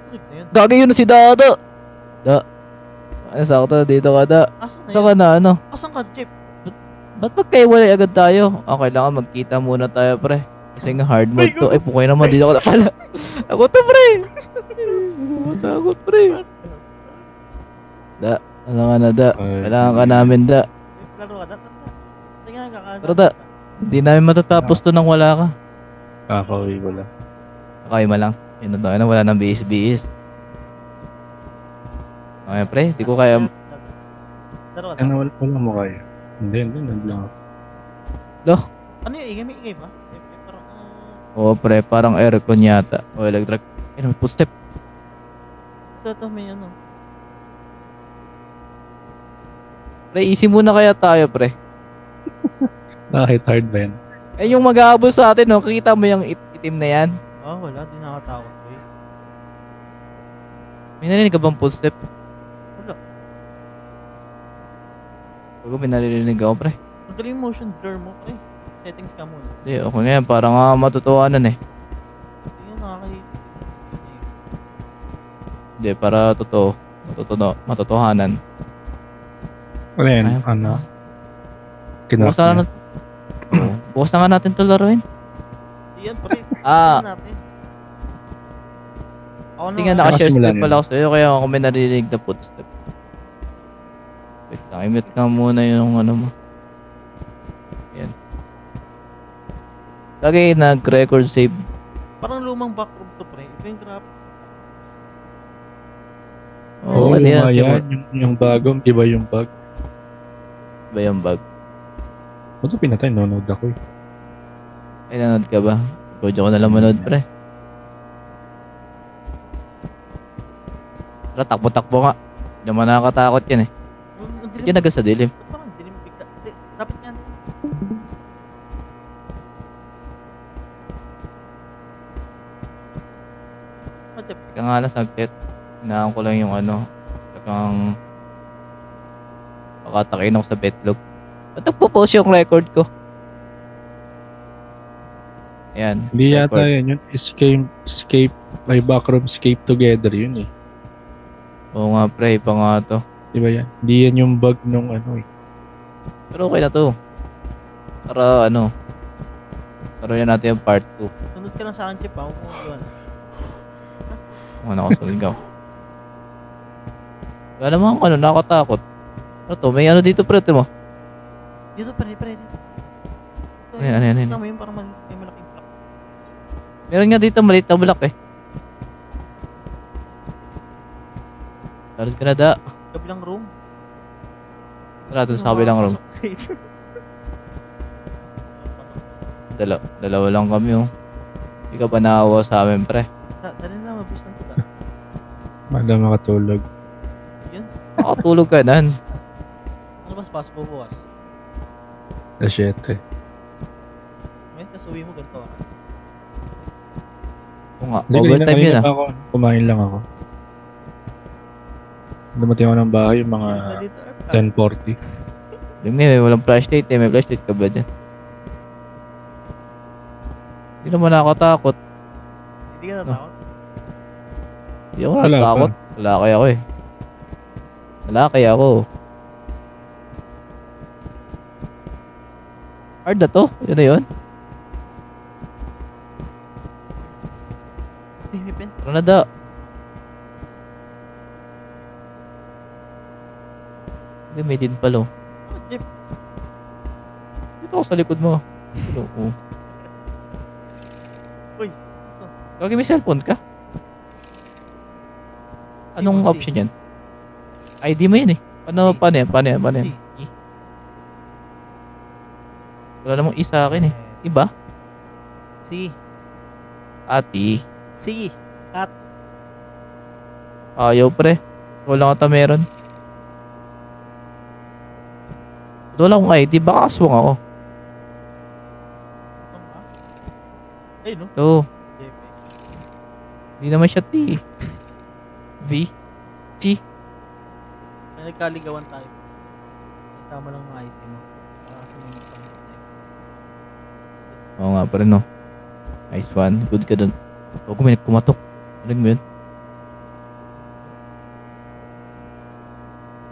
Trip na yun. Gagi yun na si Dada. Da. Ano, sakto, dito ka, Da. Asan na Saka yun? na, ano? Asan ka, Jeep? Ba't magkaiwalay agad tayo? Okay lang, magkita muna tayo, pre. Kasi nga hard mode to. Ay, pukay naman, dito ka na pala. Ako to, pre. Takot, pre. Da, ano ka na, Da? Kailangan ka namin, Da. Laro ka, Da. Tingnan ka, Pero, Da, hindi namin matatapos to nang wala ka. Kakauwi ko lang. Okay, malang. Yun na tayo, wala nang bihis-bihis. Okay, pre, di ko kaya... Laro ka, Da. Ano, wala mo kaya? Hindi, nag-lang ako. Ano yung ingay? May ingay ba? Parang, Oo, pre, parang aircon yata. O electric. Ay, may footstep. ito, may ano. Pre, easy muna kaya tayo, pre. Bakit hard ba yan? Eh, yung mag-aabol sa atin, no? Kikita mo yung itim na yan? Wala. Di nakatakot ko eh. May narinig ka bang footstep? Wala. Bago may naririnig ako, pre. Magaling yung motion blur mo, pre. Settings ka muna. Hindi, okay ngayon. Parang matutuwanan eh. Hindi yun nakakahita. Hindi, para totoo. Matotohanan. Ano yan? Ay, Ano? Bukas na natin. Bukas na nga natin ito laruin. Hindi yan, pre. Ah. Natin. Kasi nga nakashare screen pala ako sa'yo. Kaya ako may naririnig na footstep. Wait lang, i-mute ka muna yung ano mo. Yan. Lagi nag-record save. Parang lumang backroom to, pre. Iba yung graph. Oo, ano yan? Yung bagong, iba yung bag. Iba yung bag. Ba't ito pinatay? Nanonood ako eh. Ay, nanood ka ba? Kodyo ko nalang manood, pre. Tara, takbo-takbo nga. Hindi naman nakakatakot yan eh. Ba't yan agad sa dilim? Parang dilim bigla. Dapat yan. Ika nga lang saglit. Hinaan ko lang yung ano. Talagang pakatakin ako sa betlog. Ba't nagpo-post yung record ko? Ayan. Hindi yata yan. Yung escape, may backroom escape together yun eh. Oo nga pre, iba nga to. Diba yan? Hindi yan yung bug nung ano eh. Pero okay na to. Para ano. Para yan natin yung part 2. Sunod ka lang sa akin, Chip, ha? Huwag mo yun. Kung ano kasunod ka. Wala naman ano, nakatakot. Ano to? May ano dito pre, mo? Dito, pre, dito. Ano yan? Tama yun, parang may malaking block. Meron nga dito maliit na block eh. Talod ka na da. Kabilang room. Tara doon sa kabilang room. Dalawa lang kami oh. Hindi ka pa naawa sa amin pre. Dali na, mabis lang kita. Manda makatulog. Yun. Makatulog ka nan. Ano ba pasok po bukas? Alas 7. Ngayon, tas uwi mo ganito ah. Oo nga, overtime yun ah. Kumain lang ako. Dumating ako ng bahay yung mga 10:40. May walang flashlight eh. May flashlight ka ba dyan? Hindi naman nakatakot. Hindi ka natakot? Hindi ako nakatakot. Lalaki ako eh. Lalaki ako. Hard na to. Yun na yun. May pen. Tara na da. Hindi, may din pala oh. Oh, Jeep. Dito ako sa likod mo. Hello, oh. Uy. Kagi may cellphone ka? Anong option yan? ID mo yun eh. Paano yan? Wala namang isa akin eh. Iba? Si. Ati. Si. Kat. Ayaw pre. Wala ka ta meron. Wala akong ID. Baka aswang ako. Ay no? So, JP. hindi naman siya T. V. T. May nagkaligawan tayo. Tama lang mga item mo. Para sumunod pa tayo. Oo nga pa rin no. Nice one. Good ka dun. Huwag kumatok. Marig mo yun.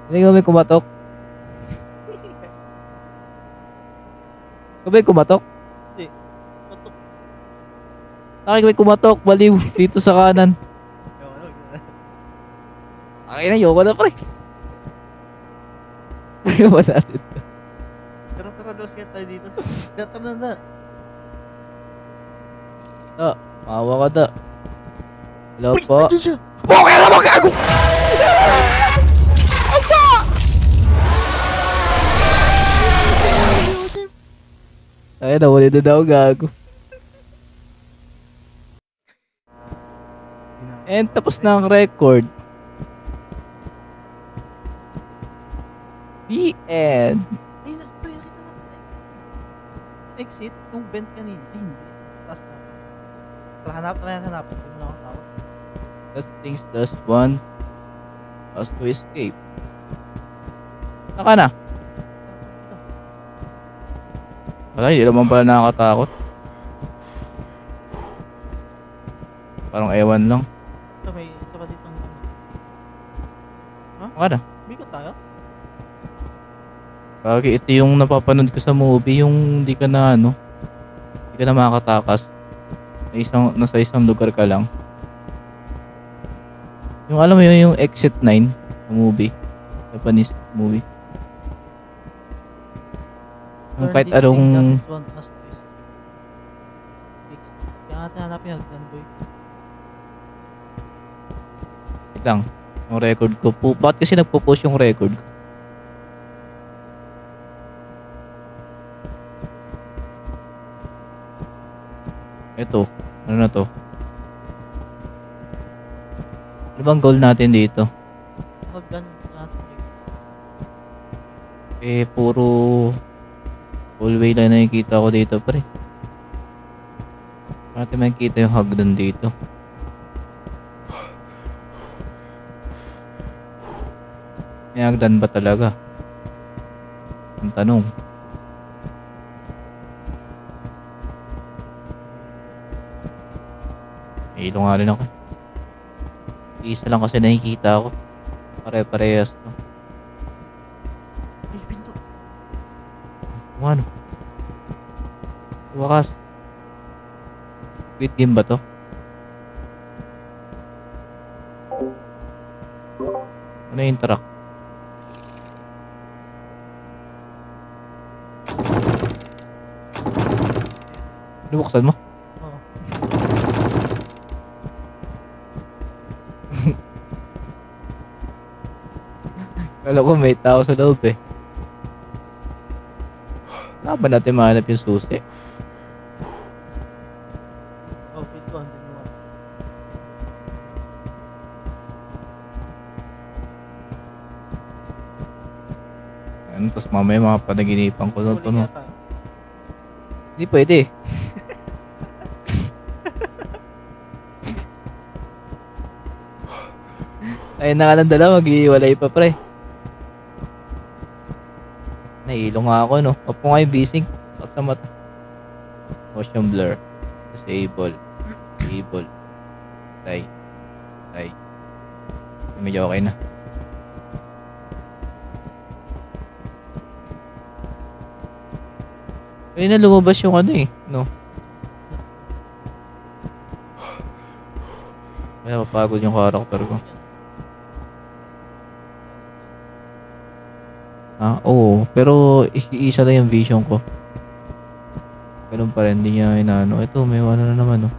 Hindi ka may kumatok? Ka may kumatok? Hindi. Patok. Akin may kumatok, baliw. Dito sa kanan. Ewan. Akin na, yoko na pre. Pre ba natin? Tara, dos kaya tayo dito. Tara na. Maawa ka da. Hello Uy, po. andun siya. Okay na mo gago! Ay, nawali na daw gago. And tapos na ang record. The end. Ay, pre, nakita natin. Exit? Yung vent kanina. Ay, hindi. Taas na. Tara, hanapin. Hindi mo na akong tawag. Last things, last one. Last to escape. Saka na. Wala, hindi naman pala nakakatakot. Parang ewan lang. Ito, may isa pa dito. Saka na. Bikot tayo? Kagi, ito yung napapanood ko sa movie, yung hindi ka na hindi ka na makakatakas. Nasa isang lugar ka lang. Yung alam mo yung Exit 9 na movie. Japanese movie. Yung kahit anong... Kaya natin hanapin yung hagdan, boy. Wait lang. Yung record ko po. Bakit kasi nagpo-post yung record ko? Ito. Ano na to? Ano bang goal natin dito? Hagdan natin. Puro hallway lang nakikita ko dito, pre. Paano natin makikita yung hagdan dito? May hagdan ba talaga? Ang tanong. Ilo nga rin ako. Isa lang kasi nakikita ako. Pare-parehas to. Ay, pinto. Ano? Wakas. Squid Game ba to? Ano yung interact? Nabuksan mo? Oo. Kala ko may tao sa loob eh. Wala ba natin mahanap yung susi? Oh, pinto. Andun mo. Ano, tapos mamaya mga panaginipan ko doon. Huli yata. Hindi pwede. Ay, nakalang dala, mag-iwalay pa pre. Nahilo nga ako, no? Opo nga yung bisig. At sa mata. Motion blur. Disable. Disable. Tay. Medyo okay na. Kaya na lumabas yung ano eh, no? Kaya mapagod yung character ko. Oo. Pero isa lang yung vision ko. Ganun pa rin, hindi niya inaano. Ito, may ano na naman, no?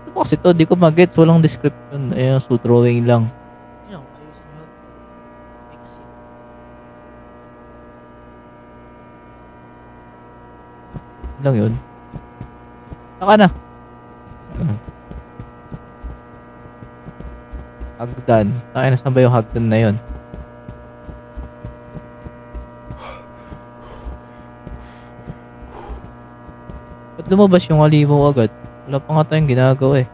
Ano ba kasi to? Di ko mag-gets. Walang description. Ayan, so drawing lang. Yun, ayusin nyo. Exit. Yun lang yun. Saka na. Hagdan. Saka na, saan ba yung hagdan na yun? Ba't lumabas yung halimaw agad? Wala pa nga tayong ginagawa eh.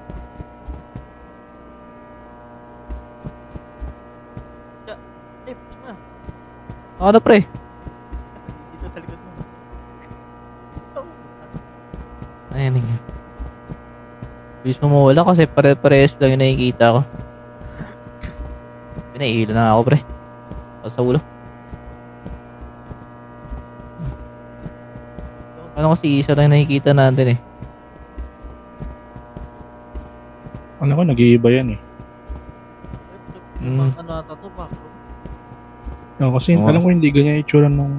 Eh, push mo na. Ako na pre. Dito sa likod mo. Oh. Ayan nga. Bilis mo mawala kasi pare-parehas lang yung nakikita ko. Pinaihilo na ako pre. Sa ulo. Ano kasi isa lang nakikita natin eh. Alam ko, nag-iiba yan eh. Ano ata to, backroom? Kasi Oo. alam ko hindi ganyan yung itsura nung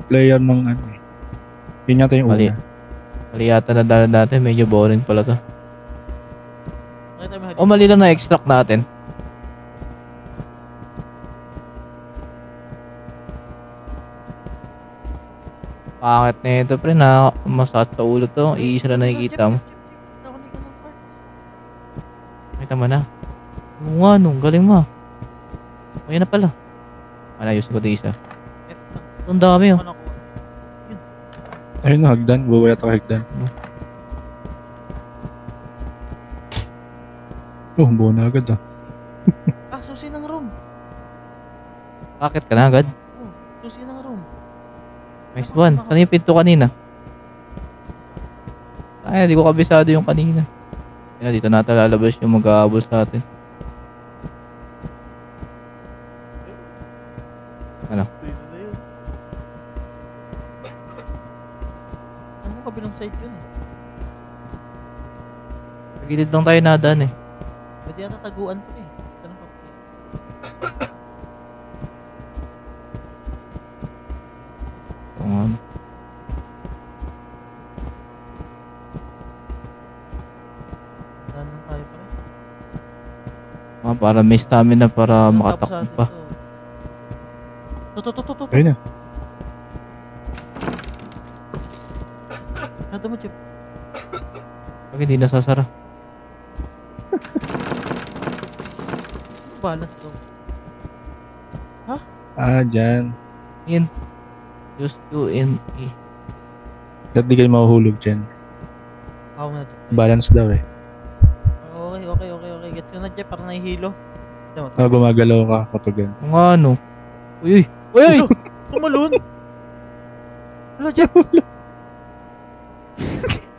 player ng ano eh. Yun yata yung Mali. una. Mali yata na dala natin. Medyo boring pala to. Nakita mo yung O mali lang na-extract natin. Pangit na ito pre na masakit sa ulo to. Iisa na nakikita mo. Nakita mo na. Oo nga nung galing mo. Ayan na pala. Ayos ko ito isa. Ang dami oh. Ayun na, hagdan. Buwala ito hagdan. Oh, buo na agad ah. Susi ng room. Bakit ka na agad? Susi ng room. Nice one. Saan yung pinto kanina? Ay, di ko kabisado yung kanina. Yan, dito natin lalabas yung mag-aabol sa atin. Ano? Dito na yun. Ano mo kabilang side yun eh? Sa gilid lang tayo nadaan eh. Pwede yata taguan pa eh. Ganun pa. Kung ano. Daan lang tayo pa rin. Para may stamina para makatakbo pa. To. Ayun na. Nado mo, Chip. Bakit hindi nasasara? Balance daw. Dyan. Yan. Use Q&A. Ba't di kayo mahuhulog dyan? Ako na, Chip. Balance daw eh. Okay. Gets ko na, Chip. Parang nahihilo. Gumagalaw ka kapag yan. Kung ano. Uy! Tumalun! Wala, Chip.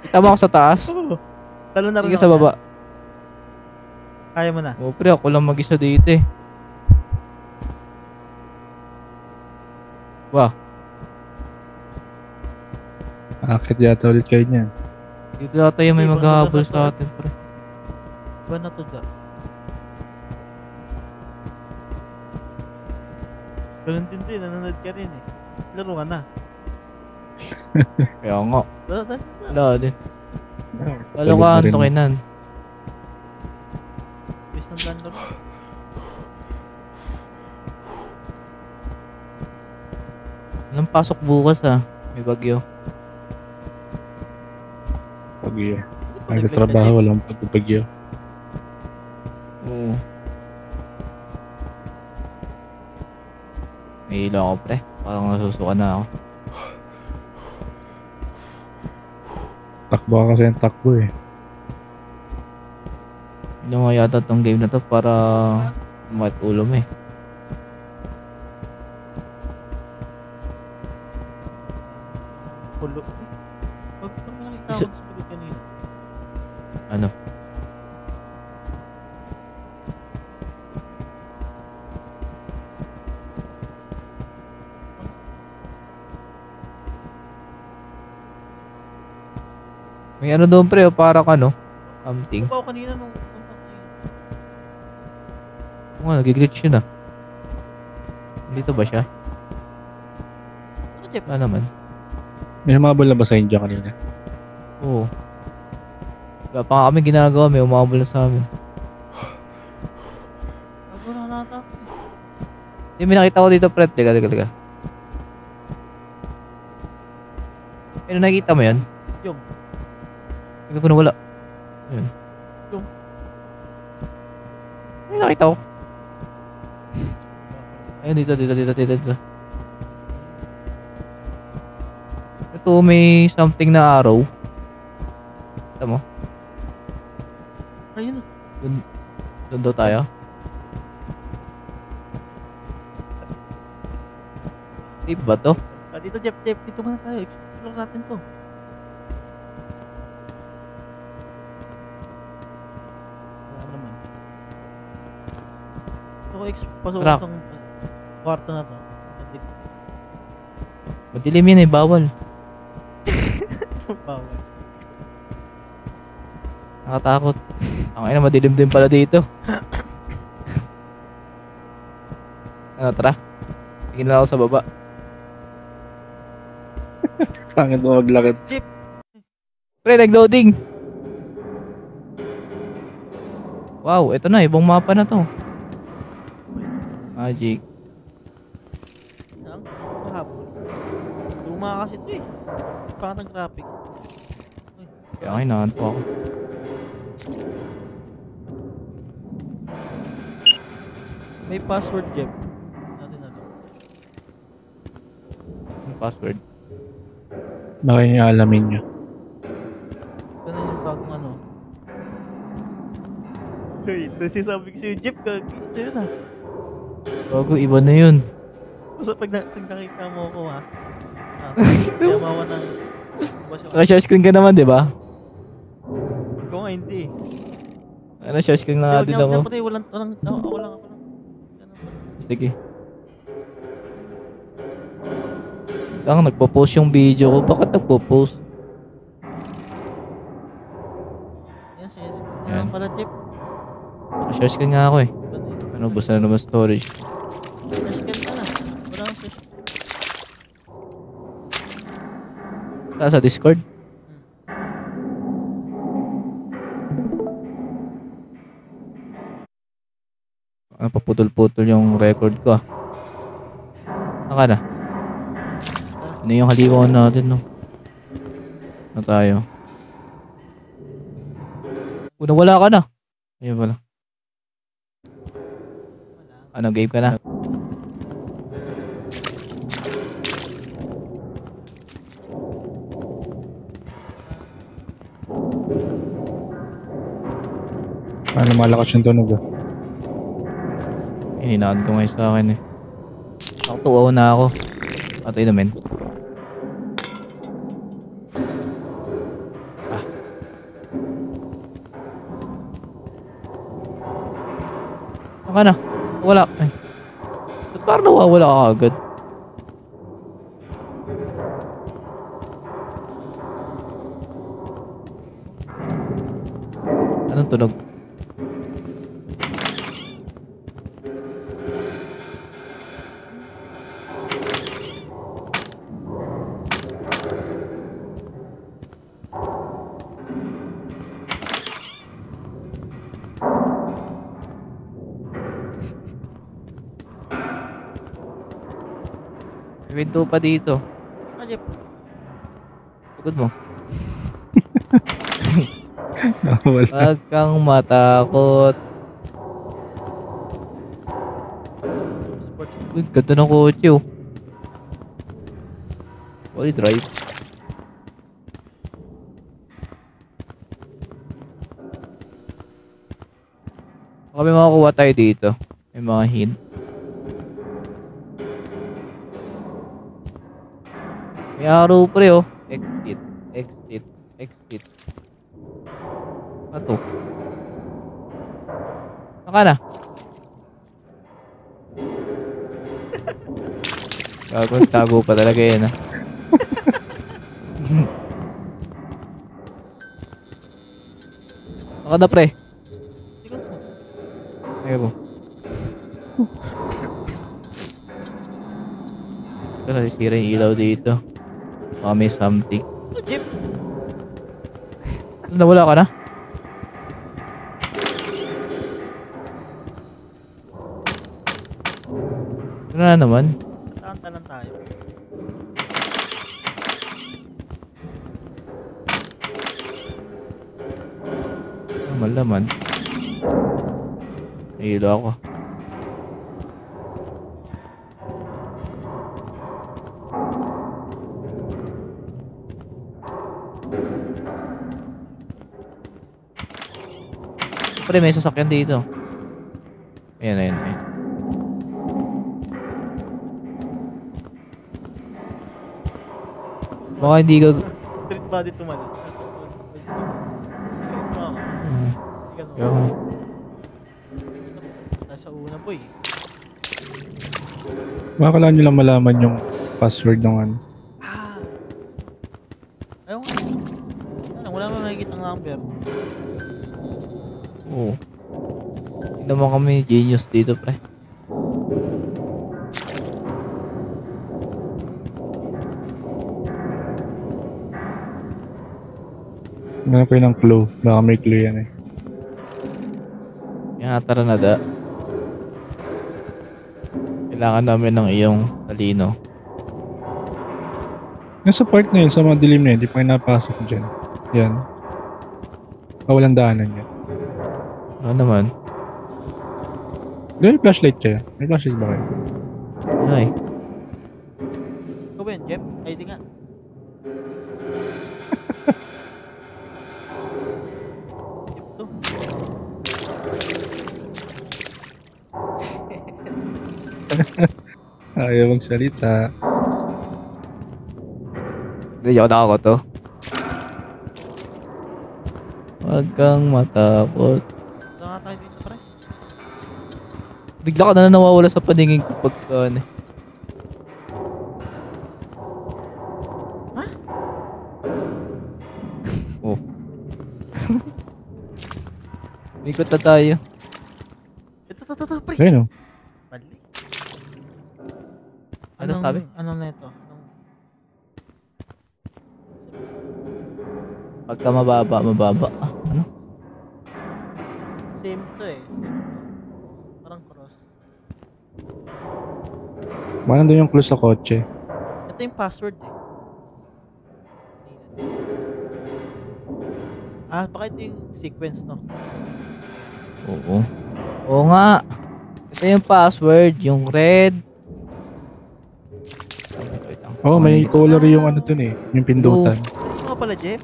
Kita mo ako sa taas? Talo na rin Sige ako sa baba. yan. Kaya mo na. O pre, ako lang mag-isa dito eh. Wow. Akit yata ulit kayo niyan. Dito yata yung may Ibang maghahabol lugar na to. sa atin pre. Iba na to dyan. Ganun din to eh. Nanonood ka rin eh. Laro ka na. Kaya nga. Wala. Wala din. Pagod Lalo ka na rin. antokinan. Bis ng landlord. Walang pasok bukas ah. May bagyo. Pag yun. Hindi pa Nagtatrabaho, walang pagpapagyo. Oo. May ilaw ako pre. Parang nasusuka na ako. Takbo ka kasi yung takbo eh. Hindi mo yata tong game na to para umat ulo mo eh. Pulo. Pag nakita ko Isa- sa likod kanina. Ano? May ano doon pre, para ka no? Something. Kubaw kanina nung punta ko yun. Oo nga, nag-glitch yun ah. Dito ba siya? Ano, Jeff? Wala naman. May humabol na ba sa inyo kanina? Oo. Wala pa nga kami ginagawa, may umabol na sa amin. Bago na nata. Hindi, may nakita ko dito pre. Teka. Ano nakikita mo yun? Yung. Hindi ko nawala. Ayun. Yung. May nakita ko. Ayun, dito. Ito, may something na arrow. Kita mo? Ayun. Doon daw tayo. Safe ba to? Dito, Jeff. Dito muna tayo. Explore natin to. Wala naman. Ito ko pasok Truck. ng... kwarto na to. Madilim yun eh, bawal. Bawal. Nakatakot. Ang ina, madilim din pala dito. Ano, tara. Tingin na ako sa baba. Pangit mo maglakad. Pre, nag-loading. Wow, ito na, ibang mapa na to. Magic. Ang mahapon. Luma kasi ito eh. Pangat ang graphics. Kaya ngayon, nakanto ako. May password, Jeff. Natin na lang. Yung password. Baka yung alamin nyo. Ganun yung bagong ano. Wait, nasisabi ko sa'yo, Jeff, ito yun ah. Bago, iba na yun. Basta pag nakita mo ako ha. Kaya mawa ng... Naka-share screen ka naman, di ba? Ikaw nga hindi. Naka-share screen na nga din ako. Walang, ako lang. Sige. Ang nagpo-post yung video ko. Bakit nagpo-post? Yan, yes. Yan. Yan pala, Jeff. Naka-share screen nga ako eh. Ano, basta na naman storage. Flashcan ka na. Wala kang flash. Sa Discord? Ano, paputol-putol yung record ko ah. Naka na. Ano yung haliwan natin no? Ano tayo? Una wala ka na. Ayun pala. Ano, game ka na? Paano malakas yung tunog ah? Hinaan ko ngayon sa akin eh. Nakatuwa na ako. Patay naman. Ah. Saka na. Wala. Ay. Ba't parang nawawala ka agad? Anong tunog? May window pa dito. Ah, Jeff. Pagod mo. Wala. Huwag kang matakot. Sports. Uy, ganda ng kotse oh. Wally drive. Baka may makakuha tayo dito. May mga hint. May araw pre oh. Exit. Exit. Exit. Ano to? Saka na. Tago pa talaga yan ah. Saka na pre. Ayaw mo. Ito nasisira yung ilaw dito. Baka may something. Ah, Jeff. Nawala ka na? Ano na naman? Tahan-tahan tayo. Malaman. Nahilo ako. Pre, may sasakyan dito. Ayan, ayan, ayan. Baka hindi ka... Street body tumalas. Okay. Nasa una boy. Baka kailangan nyo lang malaman yung password ng ano. Ah! Ayun nga. Ano, wala naman nakikita ng number. Oo. Hindi naman kami genius dito, pre. Meron kayo ng clue. Baka may clue yan eh. Kaya tara na da. Kailangan namin ng iyong talino. Yung sa part na yun, sa mga dilim na yun, di pa kayo napasok dyan. Yan. Walang daanan yan. Ano naman? May flashlight kayo. May flashlight ba kayo? Ay, Ikaw ba yun, Jeff? Ay, di nga. Jeff to. Ayaw magsalita. hindi ako nakakoto. Huwag kang matakot. Ito nga tayo dito, pre. Bigla ka na nawawala sa paningin ko pagka ano. Ha? Oh. Ikot na tayo. Ito, pre. Ayun o. Mali. Ano sabi? Anong na ito? Anong... Pagka mababa. Ano? Same to eh. Same to. Parang cross. Baka nandun yung clue sa kotse. Ito yung password eh. Ah, baka ito yung sequence, no? Oo. Oo nga. Ito yung password, yung red. Wait lang. Oo, may color yung ano dun eh. Yung pindutan. Ito nga pala, Jeff.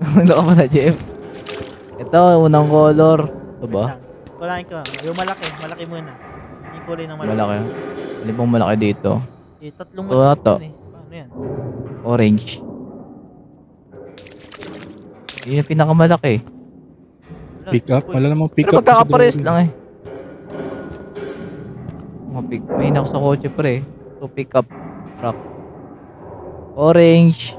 Ano ka pala, Jeff? Ito, unang color. Ito ba? Kulain ko. Yung malaki. Malaki muna. Yung kulay ng malaki. Malaki. Ano bang malaki dito? Eh, tatlong Ito malaki to. yun eh. Paano yan? Orange. Yun yung pinakamalaki. Wala, Pick up? uy. Wala namang pick Pero up. magkakapares lang eh. May ako sa kotse pre. So pick up. Rock. Orange.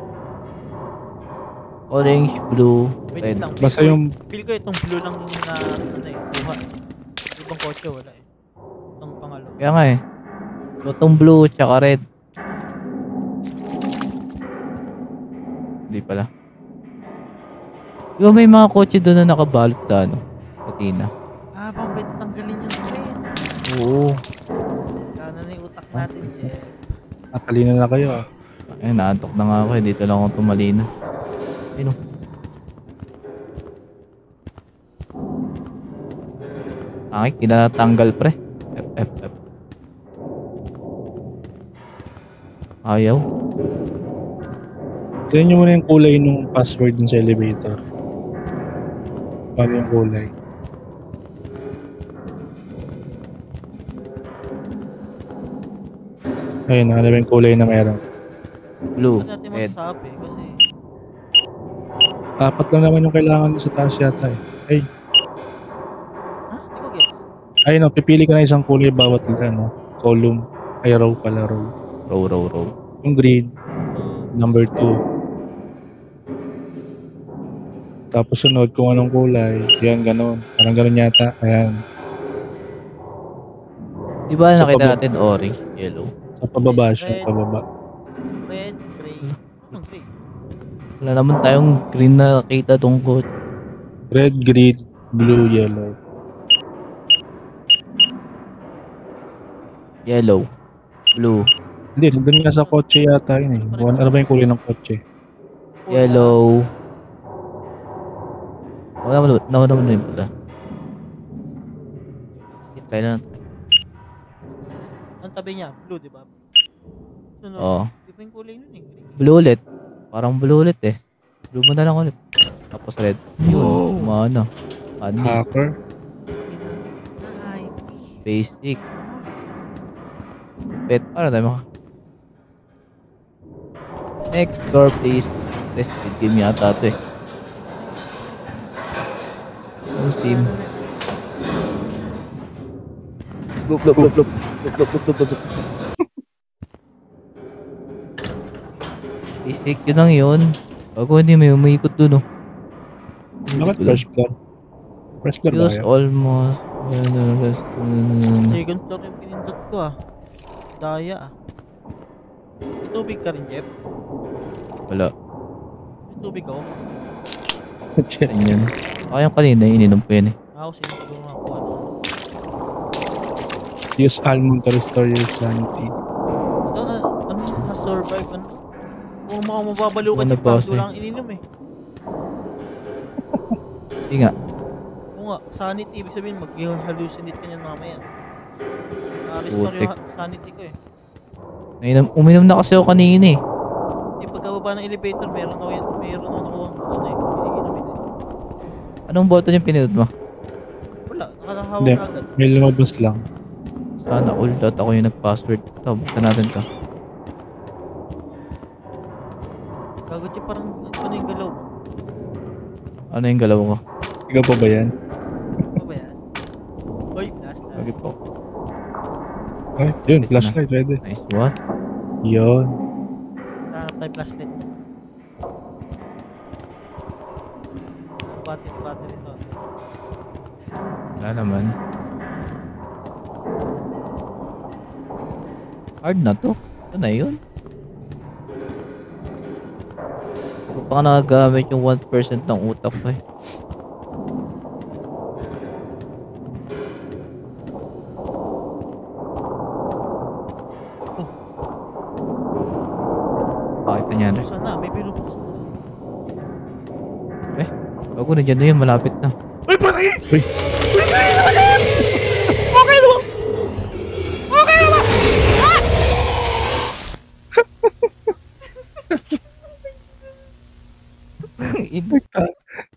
Orange, blue, Wait red. lang. Basta yung Feel ko itong blue lang yung na, ano eh, kuha. Ibang kotse, wala eh. Itong pangalo. Kaya nga eh. So itong blue tsaka red. Hindi pala. Di ba may mga kotse doon na nakabalot sa ano? Patina. Ah, bang pwede tanggalin yung screen. Oo. Kano na yung utak natin, Jeff. natalino na kayo ah. Ayun, naantok na nga ako eh. Dito lang ako tumalino. Ayun o. Ay, tinatanggal pre. F. Ayaw. Tignan nyo muna yung kulay ng password dun sa elevator. Paano yung kulay? Ayun, nakalala yung kulay na meron. Blue, Ano natin red. masasabi kasi... Apat lang naman yung kailangan sa taas yata eh. Ay, Ha? Di ko gets. ayun o, pipili ka na isang kulay bawat ano, column. Ay, row pala, row. Row. Yung green, number 2. Tapos sunod kung anong kulay. Yan, ganon. Parang ganon yata. Ayan. Di ba Sa nakita pababa. natin orange, yellow? Sa pababa siya, Red. pababa. Red, gray. Anong gray? Wala naman tayong green na nakita tungkol. Red, green, blue, yellow. Yellow. Blue. Hindi, nandun nga sa kotse yata yun eh. Ano ba yung kulay ng kotse? Yellow. Wala naman na yung pula. Try na natin. Ang tabi niya, blue, di ba? Sunod. Oo. Di ba yung kulay nun eh? Green. Blue ulit. Parang blue ulit eh. Blue mo na lang ulit. Tapos red. Yun. Kumana. Anis. Hacker. Ay, Basic. Bet. Ano tayo maka? Next door please. Test speed game yata ito eh. No sim. Loop, loop, loop, loop. Loop, loop, loop, loop, loop. Basic, yun lang yun. Bago hindi may umikot dun, oh. Bakit first floor? First floor ba Use kaya? almost. Second floor yung pinindot ko ah. Daya ah. May tubig ka rin, Jeff? Wala. May tubig ako. Ganyan. Yung kanina, ininom ko yan eh. Ako siniguro nga ako ano. Use almond to restore your sanity. Ano yun? Ha-survive ano? Kung mababaliw ka Ano dyan, ba pag kasi? wala kang ininom eh. Hindi nga. Kung nga, sanity, ibig sabihin mag-hallucinate ka niyan mamaya. Na-restore Putik. yung sanity ko eh. Uminom na kasi ako kanina eh. Hindi, pagkababa ng elevator, meron ako nakuha ano eh. Piniginom eh. Anong button yung pinindot mo? Wala, nakakahawak Hindi. agad. May lumabas lang. Sana all that ako yung nag-password. Ito, buksan natin to. Gago Jeff, parang ano yung galaw mo? Ano yung galaw ko? Ikaw pa ba yan? Ano ba yan? Hoy, flash na. Lagi po. Ay, yun, flashlight, pwede. Nice one. Yun. Hanap tayo flashlight. Battery ito. Wala naman. Hard na to. Ito na yun. Hindi ko pa nagagamit yung 1% ng utak ko eh. Bakit nanyan? Buksan na, may binubuksan na. Bago na dyan na yun, malapit na. Uy, patay! Uy. Okay naman! Okay naman!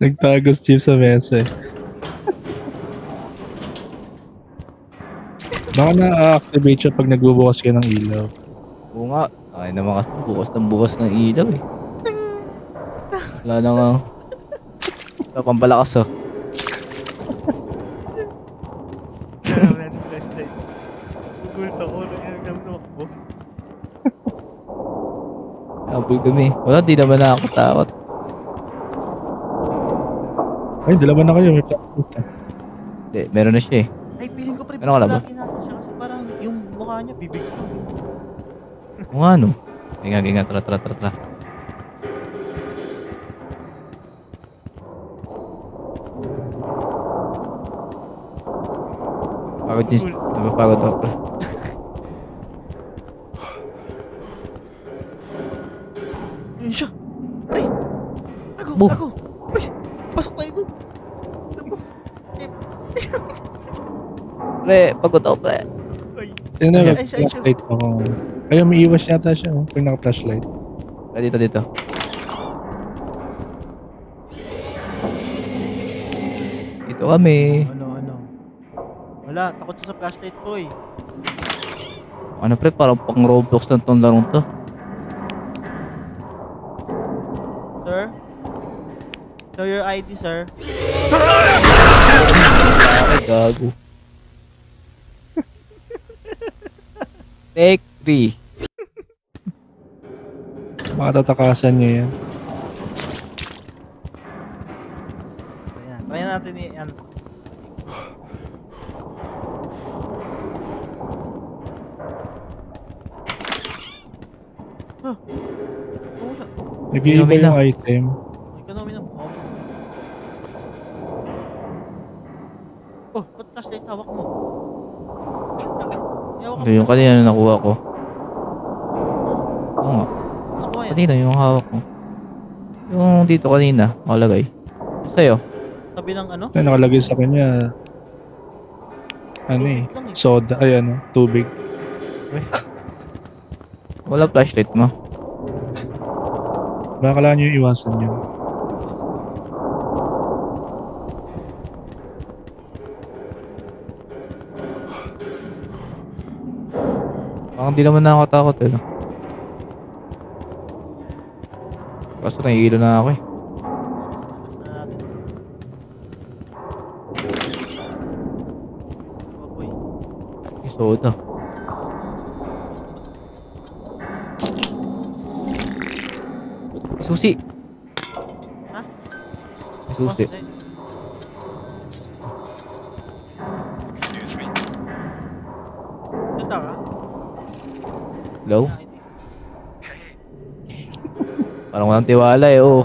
Nagtagos Chief sa mesa eh. Baka na-activate siya pag nagbubukas ka ng ilaw. Oo nga. Ay naman kasi bukas ng ilaw eh. Wala na nga. Wala pang palakas oh. Kaya flashlight. Gugulat ako na yung nagdamdam ako. Naboy kami. Wala, di naman nakakatakot. Ay, dalawa na kayo. May flashlight na. Hindi, meron na siya eh. Ay, feeling ko pre, Ano ka na ba? lagi natin siya kasi parang yung mukha niya bibig lang. Oo nga no. Inga, tara. Pagod niya. Napapagod ako. Yun siya. Pre! Ako! Bu. Ako! Pre! Pasok tayo doon! Pre, pagod ako pre. Ay! Tingnan na, Ay, siya. flashlight ako. Ayun, may iwas yata siya. Oh, pag naka-flashlight. Dito. Dito kami. Ano? Wala, takot siya sa flashlight ko eh. Ano pre, parang pang Roblox lang tong larong to. Sir? Show your ID, sir. Ay, gago. Take 3. Makatatakasan niyo yan. Ayan, try natin yan. Huh? Wala. Nag-iiba Inumin yung na. item. Economy ng bomb. Oh, ba't flashlight hawak mo? Hawak Ito yung kanina na nakuha ko. Oo nga. Nakuha yan. Kanina yung hawak ko. Yung dito kanina, makalagay. Sa'yo. Tabi ng ano? Ay, nakalagay sa kanya. Ano eh. Tubig lang eh. Soda. Ay, ano. Tubig. Wala flashlight mo. Baka kailangan nyo iwasan yun. Parang di naman nakakatakot eh. No? Kaso naiilo na ako eh. Basta natin. Oh, boy. May soda. May susi. Ha? May susi. Oh, Punta ka? Hello? Ah, hindi. Parang walang tiwala eh, oh.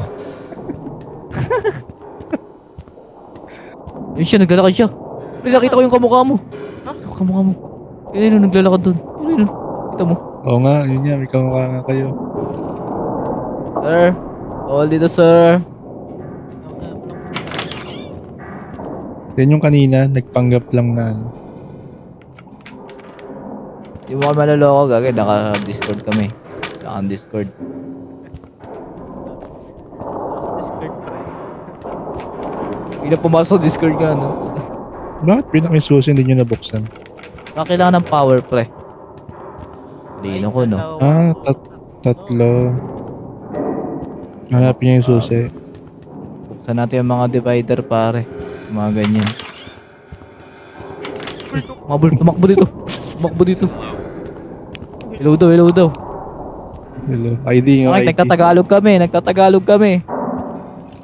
Yun siya, naglalakad siya. Ay, nakita ko yung kamukha mo. Ha? Yung kamukha mo. Yun, naglalakad dun. Yun. Kita mo. Oo nga, yun nga, may kamukha nga kayo. Sir. Bawal dito, sir. Yan yung kanina, nagpanggap lang na ano. Yung mga maloloko, gagawin. Naka-discord kami. Naka-discord. Discord pa rin. Hindi na pumasok sa Discord ka, no? Bakit pinaka yung susi hindi nyo nabuksan? Baka kailangan ng power, pre. Lino ko, no? Ah, tatlo. Hanapin niya yung susi. Buksan natin yung mga divider, pare. Yung mga ganyan. Mabul, tumakbo dito. Tumakbo dito. Hello daw, hello daw. Hello. ID nga, Okay, ID. nagtatagalog kami.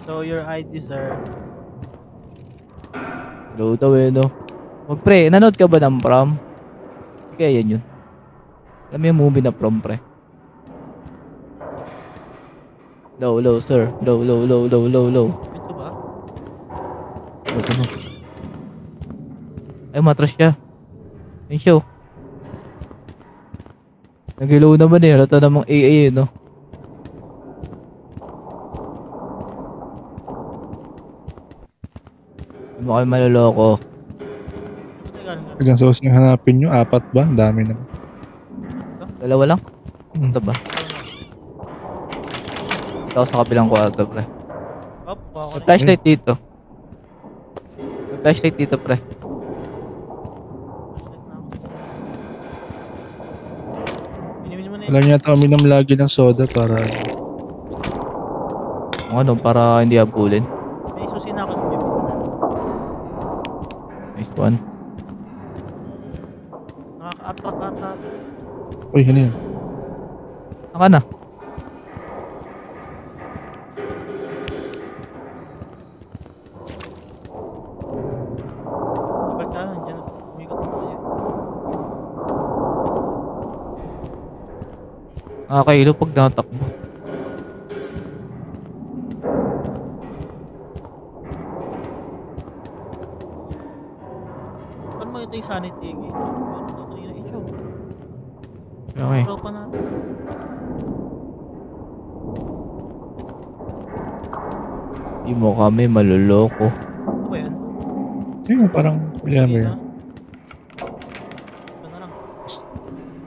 So, your ID, sir. Hello daw, hello. Pre, nanood ka ba ng prom? Kaya yan yun. Alam mo yung movie na prom, pre? Low, sir. Low. Ito ba? Ano? Ay, matras siya. Ayun siya, oh. Nag-hello naman eh. Halata namang AA, no? Hindi mo kayo maloloko. Ito galing ka. Hanggang susi yung hanapin nyo, apat ba? Ang dami naman. Dalawa lang? Ito ba? Ito ako sa kabilang kwarto, pre. Up, May flashlight dito. May flashlight dito, pre. Minimin mo na yun. Alam niya ata uminom lagi ng soda para Ano, para hindi habulin. May susi na ako sa bibig na. Nice one. Nakaka-attract ata. uy, ano yun? Saka na. Kapag ka, dyan. Umikot na tayo. Nakakailo pag natakbo. Paano mo ito yung sanity gauge? Meron daw kanina ito. Okay. Tropa natin. Hindi mo kami maluloko. Ano ba yan? Ayun, parang, alam mo Dito. yun. Ito na lang.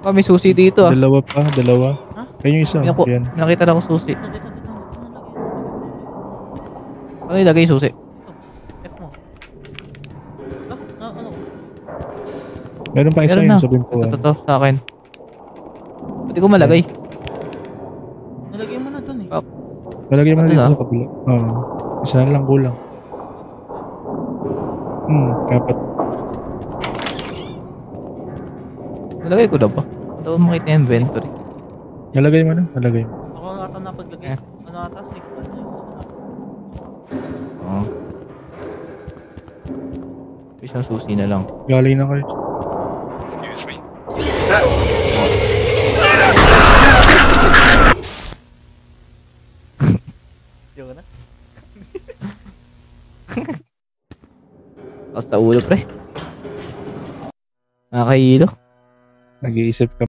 Kami susi dito, ah. Dalawa pa, dalawa. Ha? Ayun yung isa, May ako- yan. Nakita na ako susi. Dito. Ano ilagay yung susi? F mo. Ano? Meron pa isa Meron yun, na. sabihin ko. Ito, sa akin. Pati ko malagay. Nalagay mo na dun eh. Malagay mo na Ito dito na? sa kabila. Oo. Isa na lang kulang. Apat. Nalagay ko na ba? Ito makita yung inventory. Nalagay mo na, nalagay mo. Ako ata napaglagay. Eh. Ano ata? Sick. Ano yun? Oo. Isang susi na lang. Galing na kayo. Yung na? Tapos sa ulo, pre. Nakakailo. Nag-iisip ka